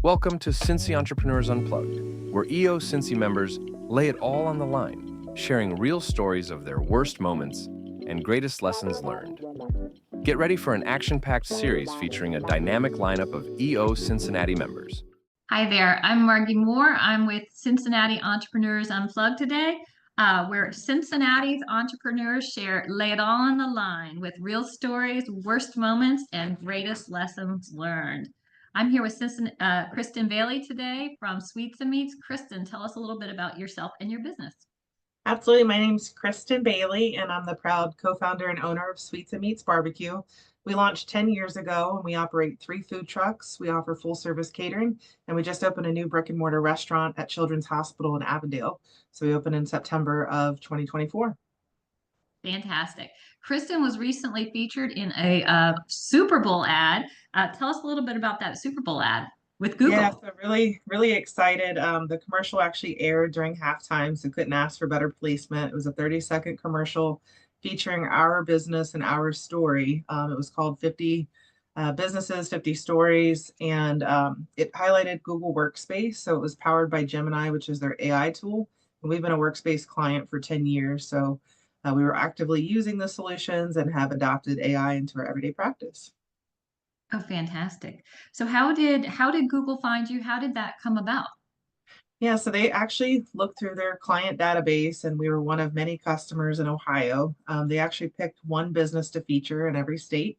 Welcome to Cincy Entrepreneurs Unplugged, where EO Cincy members lay it all on the line, sharing real stories of their worst moments and greatest lessons learned. Get ready for an action-packed series featuring a dynamic lineup of EO Cincinnati members. Hi there, I'm Margee Moore. I'm with Cincinnati Entrepreneurs Unplugged today, where Cincinnati's entrepreneurs lay it all on the line with real stories, worst moments, and greatest lessons learned. I'm here with Kristen Bailey today from Sweets and Meats. Kristen, tell us a little bit about yourself and your business. Absolutely. My name's Kristen Bailey, and I'm the proud co-founder and owner of Sweets and Meats Barbecue. We launched 10 years ago, and we operate 3 food trucks. We offer full service catering, and we just opened a new brick and mortar restaurant at Children's Hospital in Avondale. So we opened in September of 2024. Fantastic. Kristen was recently featured in a Super Bowl ad. Tell us a little bit about that Super Bowl ad with Yeah, Google. so really excited. The commercial actually aired during halftime, so couldn't ask for better placement. It was a 30-second commercial featuring our business and our story. It was called 50 Businesses, 50 Stories, and it highlighted Google Workspace. So it was powered by Gemini, which is their AI tool. And we've been a Workspace client for 10 years. So we were actively using the solutions and have adopted AI into our everyday practice. Oh, fantastic. So how did Google find you? How did that come about? Yeah, so they actually looked through their client database, and we were one of many customers in Ohio. They actually picked one business to feature in every state.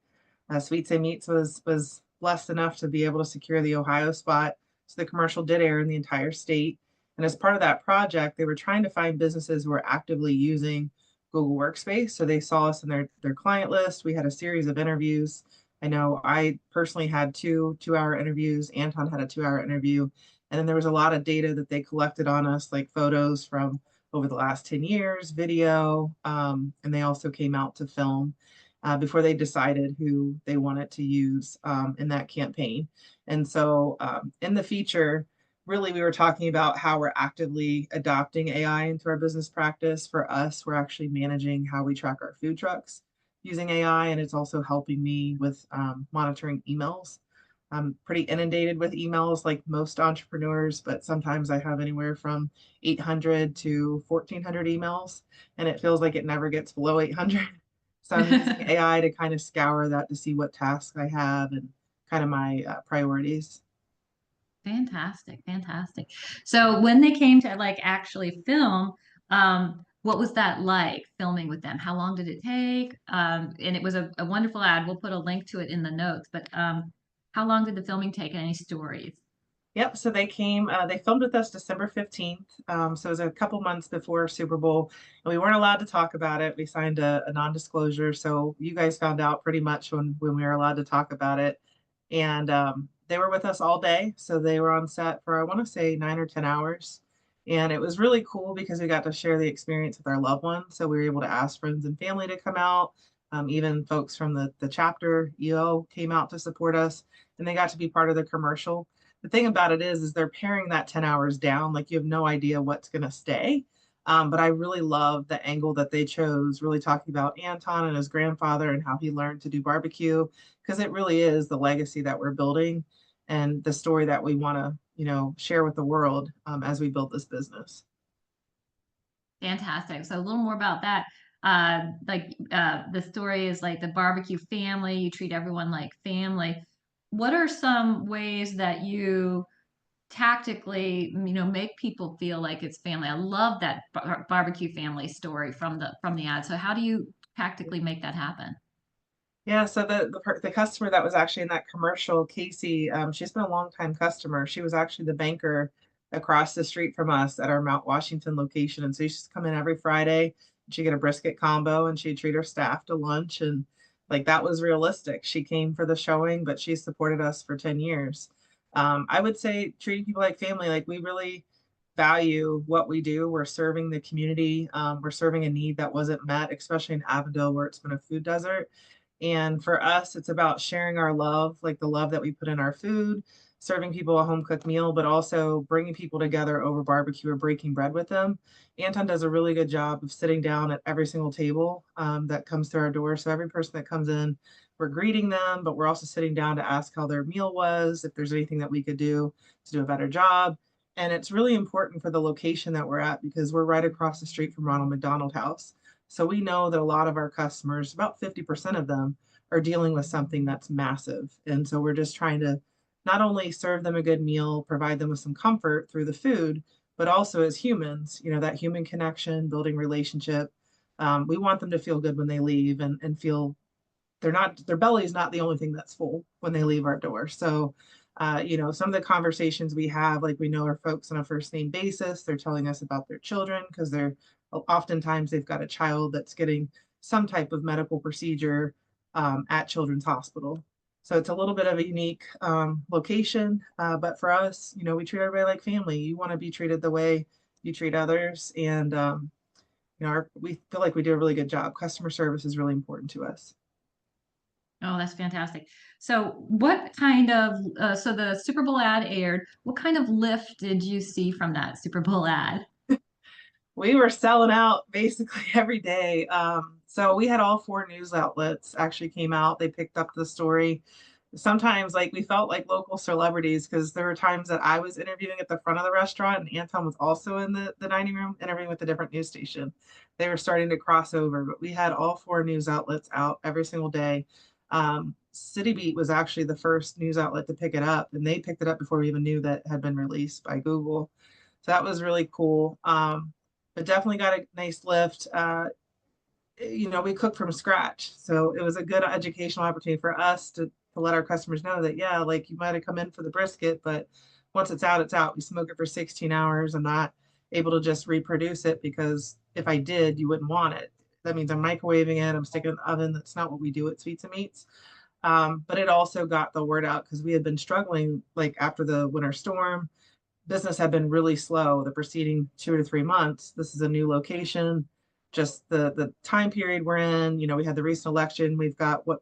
Sweets and Meats was blessed enough to be able to secure the Ohio spot, so the commercial did air in the entire state. And as part of that project, they were trying to find businesses who were actively using Google Workspace. So they saw us in their client list. We had a series of interviews. I know I personally had two-hour interviews. Anton had a 2-hour interview, and then there was a lot of data that they collected on us, like photos from over the last 10 years, video, and they also came out to film before they decided who they wanted to use in that campaign. And so in the feature, really we were talking about how we're actively adopting AI into our business practice. For us, we're actually managing how we track our food trucks using AI, and it's also helping me with monitoring emails. I'm pretty inundated with emails like most entrepreneurs, but sometimes I have anywhere from 800 to 1400 emails, and it feels like it never gets below 800. So I'm using AI to kind of scour that to see what tasks I have and kind of my priorities. Fantastic, fantastic. So when they came to like actually film, what was that like filming with them? How long did it take? And it was a wonderful ad. We'll put a link to it in the notes, but how long did the filming take and any stories? Yep. So they filmed with us December 15th. So it was a couple months before Super Bowl, and we weren't allowed to talk about it. We signed a non-disclosure. So you guys found out pretty much when we were allowed to talk about it. And they were with us all day. So they were on set for, I want to say, 9 or 10 hours. And it was really cool because we got to share the experience with our loved ones. So we were able to ask friends and family to come out. Even folks from the chapter, EO, came out to support us, and they got to be part of the commercial. The thing about it is they're paring that 10 hours down. Like, you have no idea what's going to stay. But I really love the angle that they chose, really talking about Anton and his grandfather and how he learned to do barbecue, because it really is the legacy that we're building and the story that we want to, share with the world as we build this business. Fantastic. So a little more about that. The story is like the barbecue family. You treat everyone like family. What are some ways that you tactically, make people feel like it's family? I love that barbecue family story from the ad. So how do you tactically make that happen? Yeah, so the customer that was actually in that commercial, Casey, she's been a long time customer. She was actually the banker across the street from us at our Mount Washington location, and so she used to come in every Friday. She'd get a brisket combo, and she'd treat her staff to lunch, and like that was realistic. She came for the showing, but she supported us for 10 years. I would say treating people like family, like we really value what we do. We're serving the community. We're serving a need that wasn't met, especially in Avondale, where it's been a food desert. And for us, it's about sharing our love, like the love that we put in our food, serving people a home cooked meal, but also bringing people together over barbecue or breaking bread with them. Anton does a really good job of sitting down at every single table that comes through our door. So every person that comes in, we're greeting them, but we're also sitting down to ask how their meal was, if there's anything that we could do to do a better job. And it's really important for the location that we're at because we're right across the street from Ronald McDonald House. So we know that a lot of our customers, about 50% of them, are dealing with something that's massive. And so we're just trying to not only serve them a good meal, provide them with some comfort through the food, but also as humans, that human connection, building relationship. We want them to feel good when they leave and feel their belly is not the only thing that's full when they leave our door. So, some of the conversations we have, like we know our folks on a first name basis, they're telling us about their children because oftentimes they've got a child that's getting some type of medical procedure at Children's Hospital. So it's a little bit of a unique location, but for us, we treat everybody like family. You want to be treated the way you treat others, and we feel like we do a really good job. Customer service is really important to us. Oh, that's fantastic. So what kind of, so the Super Bowl ad aired, what kind of lift did you see from that Super Bowl ad? We were selling out basically every day. So we had all four news outlets actually came out. They picked up the story. Sometimes like we felt like local celebrities because there were times that I was interviewing at the front of the restaurant and Anton was also in the dining room interviewing with a different news station. They were starting to cross over, but we had all four news outlets out every single day. City Beat was actually the first news outlet to pick it up, and they picked it up before we even knew that it had been released by Google. So that was really cool. But definitely got a nice lift. We cook from scratch. So it was a good educational opportunity for us to let our customers know that, yeah, like you might have come in for the brisket, but once it's out, it's out. We smoke it for 16 hours. I'm not able to just reproduce it because if I did, you wouldn't want it. That means I'm microwaving it, I'm sticking it in the oven. That's not what we do at Sweets and Meats. But it also got the word out because we had been struggling like after the winter storm. Business had been really slow the preceding 2 to 3 months. This is a new location, just the time period we're in. We had the recent election. We've got what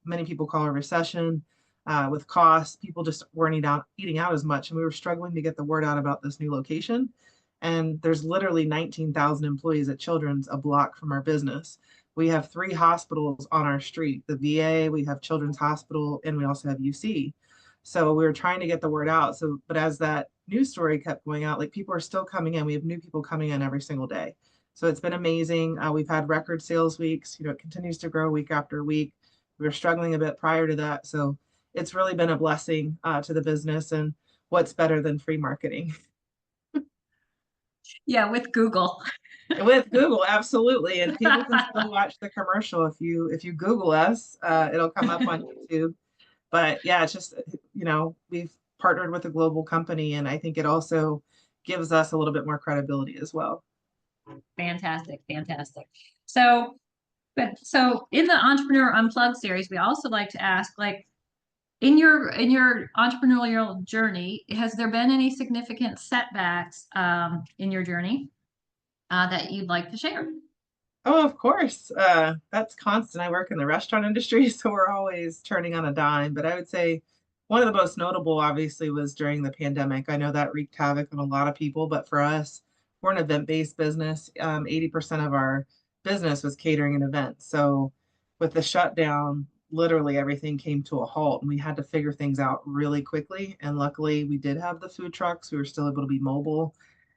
many people call a recession with costs. People just weren't eating out as much, and we were struggling to get the word out about this new location. And there's literally 19,000 employees at Children's a block from our business. We have 3 hospitals on our street: the VA, we have Children's Hospital, and we also have UC. So we were trying to get the word out. So, but as that news story kept going out, like people are still coming in. We have new people coming in every single day. So it's been amazing. We've had record sales weeks. It continues to grow week after week. We were struggling a bit prior to that. So it's really been a blessing to the business. And what's better than free marketing? Yeah, with Google. With Google, absolutely. And people can still watch the commercial if you Google us. It'll come up on YouTube. But yeah, it's just, we've partnered with a global company, and I think it also gives us a little bit more credibility as well. Fantastic, fantastic. So, so in the Entrepreneur Unplugged series, we also like to ask, like, in your entrepreneurial journey, has there been any significant setbacks in your journey that you'd like to share? Oh, of course. That's constant. I work in the restaurant industry, so we're always turning on a dime. But I would say one of the most notable, obviously, was during the pandemic. I know that wreaked havoc on a lot of people, but for us, we're an event-based business. 80% of our business was catering and events. So with the shutdown, literally everything came to a halt, and we had to figure things out really quickly. And luckily, we did have the food trucks. We were still able to be mobile.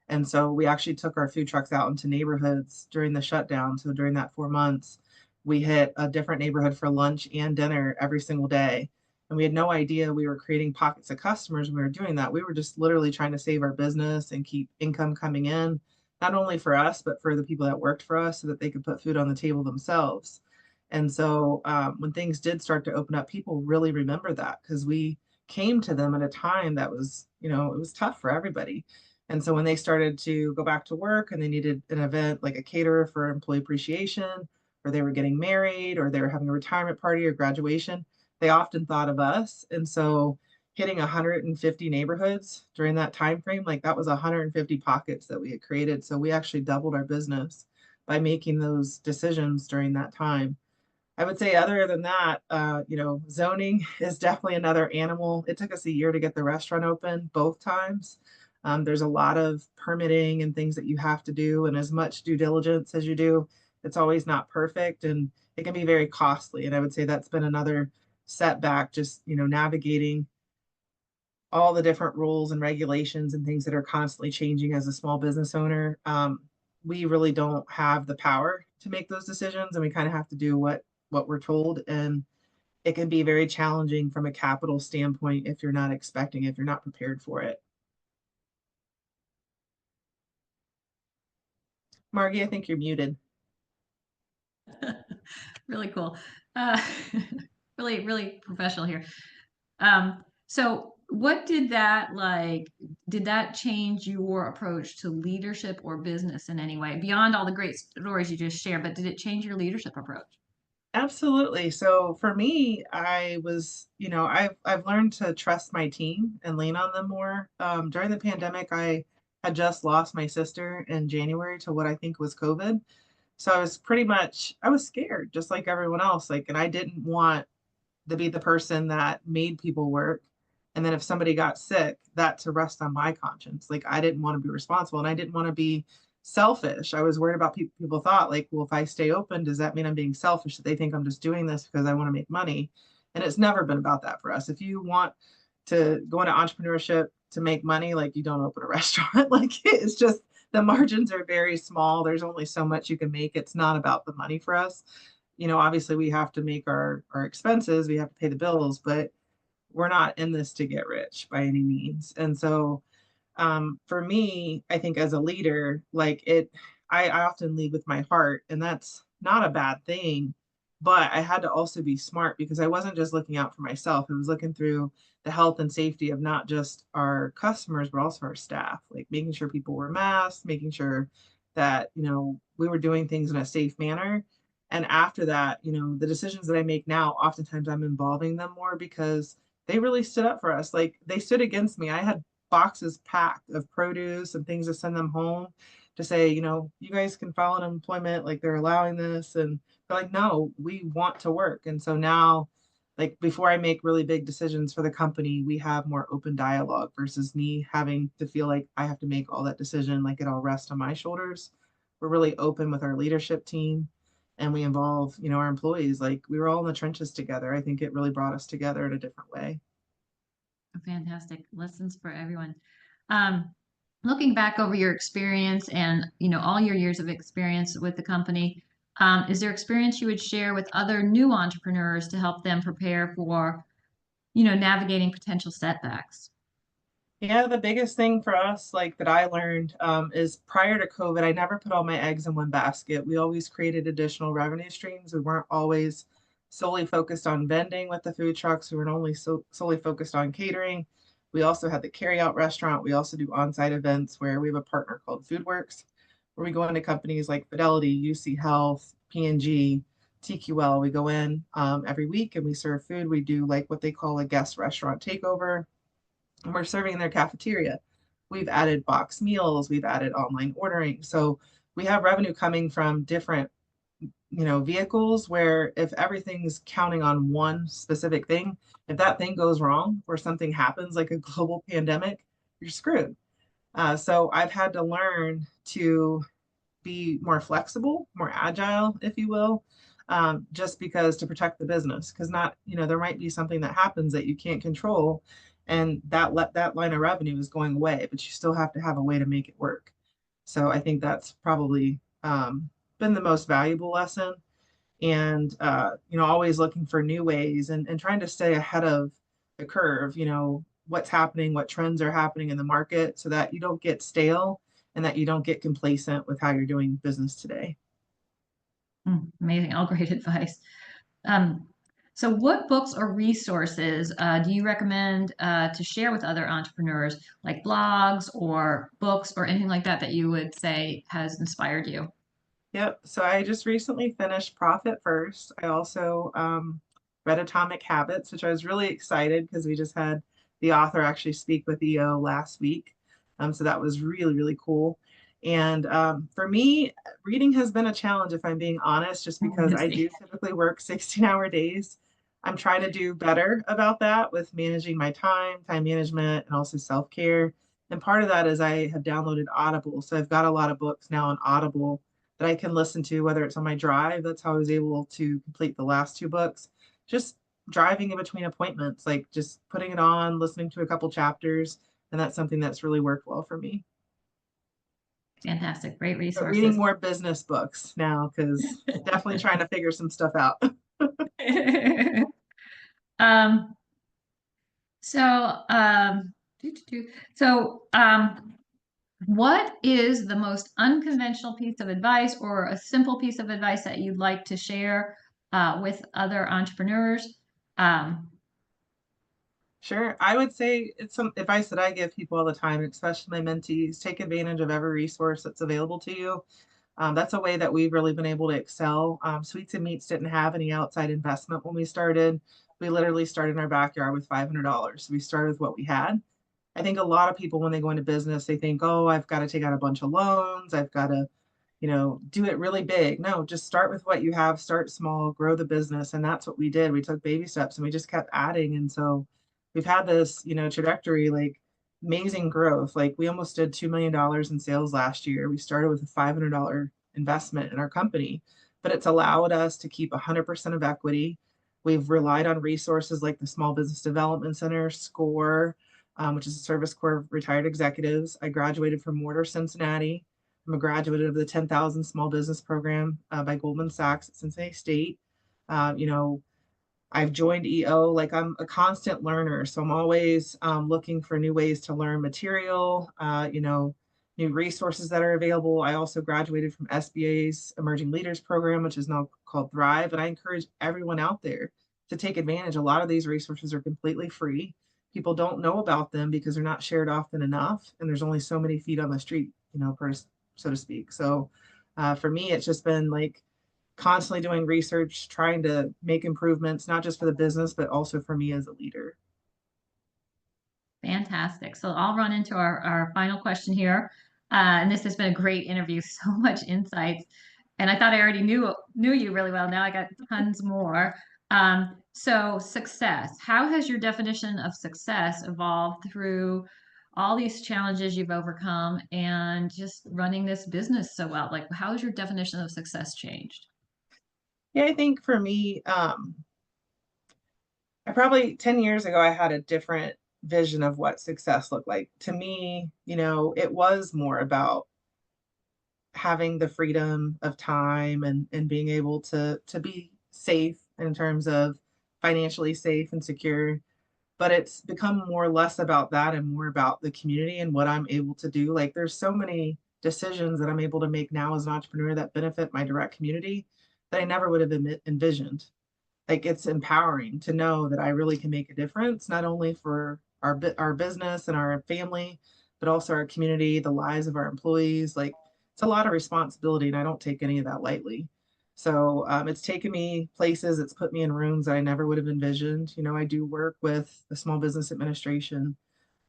And so we actually took our food trucks out into neighborhoods during the shutdown. So during that 4 months, we hit a different neighborhood for lunch and dinner every single day. And we had no idea we were creating pockets of customers when we were doing that. We were just literally trying to save our business and keep income coming in, not only for us, but for the people that worked for us so that they could put food on the table themselves. And so when things did start to open up, people really remember that because we came to them at a time that was, it was tough for everybody. And so when they started to go back to work and they needed an event like a caterer for employee appreciation, or they were getting married, or they were having a retirement party or graduation, they often thought of us. And so hitting 150 neighborhoods during that time frame, like that was 150 pockets that we had created. So we actually doubled our business by making those decisions during that time. I would say other than that, zoning is definitely another animal. It took us a year to get the restaurant open both times. There's a lot of permitting and things that you have to do, and as much due diligence as you do, It's always not perfect, and it can be very costly. And I would say that's been another setback, just, navigating all the different rules and regulations and things that are constantly changing as a small business owner. We really don't have the power to make those decisions, and we kind of have to do what we're told. And it can be very challenging from a capital standpoint if you're not expecting, if you're not prepared for it. Margie, I think you're muted. Really cool. Uh, really professional here. So what did did that change your approach to leadership or business in any way beyond all the great stories you just shared, but did it change your leadership approach? Absolutely. So for me, I was, I've learned to trust my team and lean on them more. During the pandemic, I had just lost my sister in January to what I think was COVID. So I was scared, just like everyone else. Like, and I didn't want to be the person that made people work. And then if somebody got sick, that to rest on my conscience. Like, I didn't want to be responsible, and I didn't want to be selfish. I was worried about people thought, like, well, if I stay open, does that mean I'm being selfish? That they think I'm just doing this because I want to make money? And it's never been about that for us. If you want to go into entrepreneurship to make money, like, you don't open a restaurant. Like, it's just the margins are very small. There's only so much you can make. It's not about the money for us. Obviously we have to make our expenses, we have to pay the bills, but we're not in this to get rich by any means. And so for me, I think as a leader, I often lead with my heart, and that's not a bad thing. But I had to also be smart because I wasn't just looking out for myself. I was looking through the health and safety of not just our customers, but also our staff, like making sure people were masked, making sure that, we were doing things in a safe manner. And after that, the decisions that I make now, oftentimes I'm involving them more because they really stood up for us. Like, they stood against me. I had boxes packed of produce and things to send them home to say, you guys can file unemployment, like they're allowing this. And they're like, no, we want to work. And so now, like, before I make really big decisions for the company, we have more open dialogue versus me having to feel like I have to make all that decision, like it all rests on my shoulders. We're really open with our leadership team, and we involve, our employees. Like, we were all in the trenches together. I think it really brought us together in a different way. Fantastic lessons for everyone. Um, Looking back over your experience and all your years of experience with the company, is there experience you would share with other new entrepreneurs to help them prepare for navigating potential setbacks? Yeah, the biggest thing for us, like that I learned, is prior to COVID, I never put all my eggs in one basket. We always created additional revenue streams. We weren't always solely focused on vending with the food trucks. We weren't only solely focused on catering. We also had the carryout restaurant. We also do on-site events where we have a partner called FoodWorks, where we go into companies like Fidelity, UC Health, P&G, TQL. We go in every week and we serve food. We do like what they call a guest restaurant takeover, and we're serving in their cafeteria. We've added box meals, we've added online ordering. So we have revenue coming from different, vehicles where if everything's counting on one specific thing, if that thing goes wrong or something happens like a global pandemic, you're screwed. So I've had to learn to be more flexible, more agile, if you will, just because to protect the business. Because not, there might be something that happens that you can't control, and that line of revenue is going away, but you still have to have a way to make it work. So I think that's probably been the most valuable lesson. And always looking for new ways and trying to stay ahead of the curve. What's happening, what trends are happening in the market, so that you don't get stale and that you don't get complacent with how you're doing business today. Amazing, all great advice. Um, so what books or resources do you recommend to share with other entrepreneurs, like blogs or books or anything like that that you would say has inspired you? Yep. So I just recently finished Profit First. I also read Atomic Habits, which I was really excited because we just had the author actually speak with EO last week. So that was really, really cool. And for me, reading has been a challenge, if I'm being honest, just because I do typically work 16-hour days. I'm trying to do better about that with managing my time management, and also self-care. And part of that is I have downloaded Audible. So I've got a lot of books now on Audible that I can listen to, whether it's on my drive. That's how I was able to complete the last two books. Just driving in between appointments, like just putting it on, listening to a couple chapters. And that's something that's really worked well for me. Fantastic. Great But reading resources. more business books now, because definitely trying to figure some stuff out. Um, so, doo, doo, doo. So, what is the most unconventional piece of advice or a simple piece of advice that you'd like to share with other entrepreneurs? Um, Sure. I would say it's some advice that I give people all the time, especially my mentees. Take advantage of every resource that's available to you. That's a way that we've really been able to excel. Sweets and Meats didn't have any outside investment when we started. We literally started in our backyard with $500. We started with what we had. I think a lot of people, when they go into business, they think, oh, I've got to take out a bunch of loans. I've got to, do it really big. No, just start with what you have, start small, grow the business. And that's what we did. We took baby steps and we just kept adding. And so we've had this, trajectory, like amazing growth. Like we almost did $2 million in sales last year. We started with a $500 investment in our company, but it's allowed us to keep 100% of equity. We've relied on resources like the Small Business Development Center, SCORE, which is a Service Corps of Retired Executives. I graduated from Mortar, Cincinnati. I'm a graduate of the 10,000 Small Business Program by Goldman Sachs at Cincinnati State. You know, I've joined EO, like I'm a constant learner. So I'm always looking for new ways to learn material, new resources that are available. I also graduated from SBA's Emerging Leaders Program, which is now called Thrive. And I encourage everyone out there to take advantage. A lot of these resources are completely free. People don't know about them because they're not shared often enough. And there's only so many feet on the street, so to speak. So for me, it's just been like, constantly doing research, trying to make improvements, not just for the business, but also for me as a leader. Fantastic. So I'll run into our final question here. And this has been a great interview, so much insights. And I thought I already knew you really well. Now I got tons more. So success. How has your definition of success evolved through all these challenges you've overcome and just running this business so well? Like, how has your definition of success changed? Yeah, I think for me, I probably 10 years ago, I had a different vision of what success looked like. To me, it was more about having the freedom of time and being able to be safe in terms of financially safe and secure. But it's become more less about that and more about the community and what I'm able to do. Like there's so many decisions that I'm able to make now as an entrepreneur that benefit my direct community that I never would have envisioned. Like it's empowering to know that I really can make a difference, not only for our business and our family, but also our community, the lives of our employees. Like it's a lot of responsibility, and I don't take any of that lightly. So it's taken me places. It's put me in rooms that I never would have envisioned. I do work with the Small Business Administration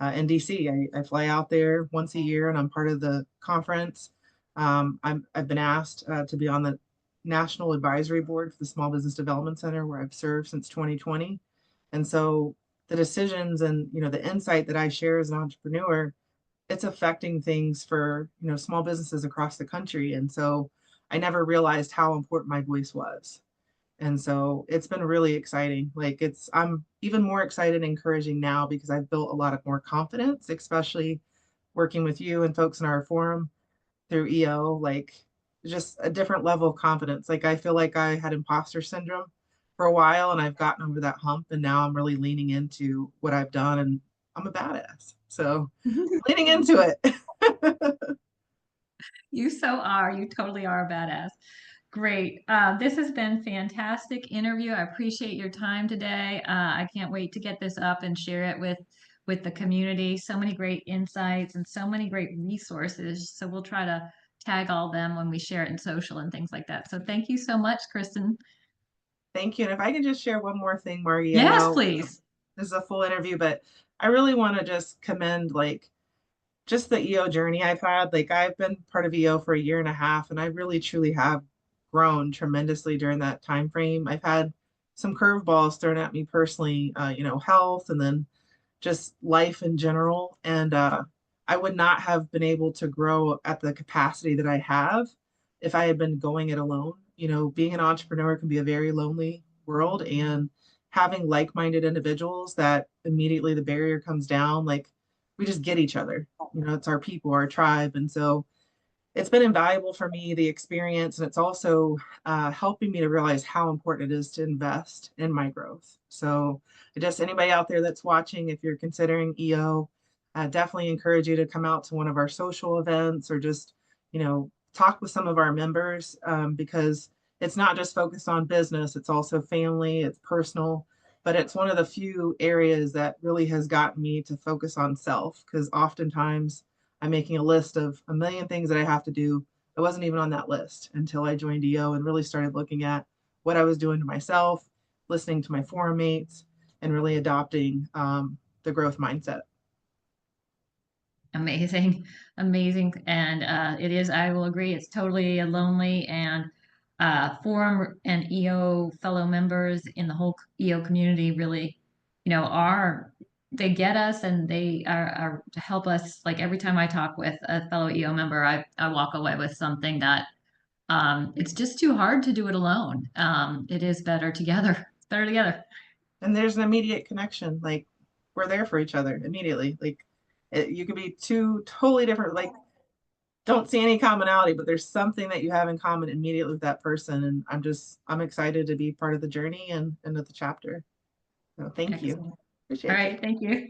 in DC. I fly out there once a year, and I'm part of the conference. I've been asked to be on the National Advisory Board for the Small Business Development Center, where I've served since 2020. And so the decisions and the insight that I share as an entrepreneur, it's affecting things for small businesses across the country. And so I never realized how important my voice was. And so it's been really exciting. Like I'm even more excited and encouraging now because I've built a lot of more confidence, especially working with you and folks in our forum through EO, like just a different level of confidence. Like I feel like I had imposter syndrome for a while and I've gotten over that hump and now I'm really leaning into what I've done and I'm a badass. So leaning into it. You so are. You totally are a badass. Great. This has been fantastic interview. I appreciate your time today. I can't wait to get this up and share it with the community. So many great insights and so many great resources. So we'll try to tag all them when we share it in social and things like that. So thank you so much, Kristen. Thank you. And if I can just share one more thing, Margie, I Yes, know please. this is a full interview, but I really want to just commend like just the EO journey I've had. Like I've been part of EO for a year and a half, and I really truly have grown tremendously during that time frame. I've had some curveballs thrown at me personally, health and then just life in general. And I would not have been able to grow at the capacity that I have if I had been going it alone. You know, being an entrepreneur can be a very lonely world, and having like-minded individuals that immediately the barrier comes down, like we just get each other. You know, it's our people, our tribe. And so it's been invaluable for me, the experience, and it's also helping me to realize how important it is to invest in my growth. So, just anybody out there that's watching, if you're considering EO, definitely encourage you to come out to one of our social events or just, talk with some of our members, because it's not just focused on business, it's also family, it's personal. But it's one of the few areas that really has gotten me to focus on self, because oftentimes I'm making a list of a million things that I have to do. I wasn't even on that list until I joined EO and really started looking at what I was doing to myself, listening to my forum mates, and really adopting the growth mindset. Amazing, amazing. And it is, I will agree, it's totally lonely. And forum and EO fellow members in the whole EO community really, they get us, and they are to help us. Like every time I talk with a fellow EO member, I walk away with something that it's just too hard to do it alone. It is better together. It's better together. And there's an immediate connection. Like we're there for each other immediately. Like you could be two totally different, like don't see any commonality, but there's something that you have in common immediately with that person. And I'm excited to be part of the journey and of the chapter. So thank you. Excellent. All Appreciate you. right, thank you.